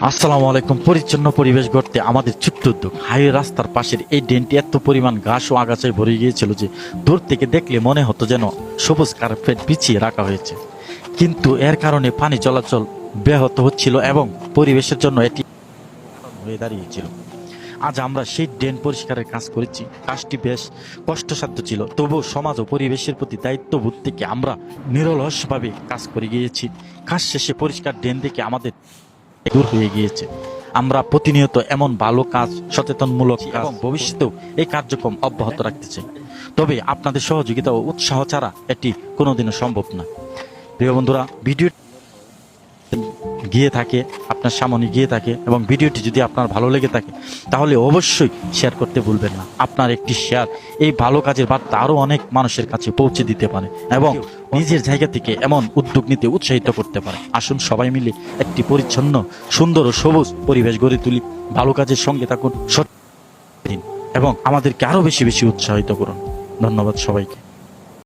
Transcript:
আসসালামু আলাইকুম। পরিচ্ছন্ন পরিবেশ গড়তে আমাদের ছোট্ট উদ্যোগ। হাইওয়ে রাস্তার পাশের এই ড্রেনটি এত পরিমাণ ঘাস ও আগাছায় ভরে গিয়েছিল যে দূর থেকে দেখলে মনে হতো যেন সবুজ কার্পেট বিছিয়ে রাখা হয়েছে। কিন্তু এর কারণে পানি চলাচল ব্যাহত হচ্ছিল এবং পরিবেশের জন্য এটি হয়ে দাঁড়িয়েছিল। আজ আমরা সেই ড্রেন পরিষ্কারের কাজ করেছি। কাজটি বেশ কষ্টসাধ্য ছিল, তবুও সমাজ ও পরিবেশের প্রতি দায়িত্ববোধ থেকে আমরা নিরলসভাবে কাজ করে গিয়েছি। কাজ শেষে পরিষ্কার ড্রেন থেকে আমাদের দূর হয়ে গিয়েছে। আমরা প্রতিনিয়ত এমন ভালো কাজ, সচেতনমূলক এবং ভবিষ্যতেও এই কার্যক্রম অব্যাহত রাখতে চাই। তবে আপনাদের সহযোগিতা ও উৎসাহ ছাড়া এটি কোনোদিনও সম্ভব না। প্রিয় বন্ধুরা, ভিডিও গিয়ে থাকে আপনার সামনে গিয়ে থাকে এবং ভিডিওটি যদি আপনার ভালো লেগে থাকে তাহলে অবশ্যই শেয়ার করতে ভুলবেন না। আপনার একটি শেয়ার এই ভালো কাজের বার্তা আরও অনেক মানুষের কাছে পৌঁছে দিতে পারে এবং নিজের জায়গা থেকে এমন উদ্যোগ নিতে উৎসাহিত করতে পারে। আসুন সবাই মিলে একটি পরিচ্ছন্ন, সুন্দর ও সবুজ পরিবেশ গড়ে তুলি। ভালো কাজের সঙ্গে থাকুন, সঠিক দিন এবং আমাদেরকে আরও বেশি বেশি উৎসাহিত করুন। ধন্যবাদ সবাইকে।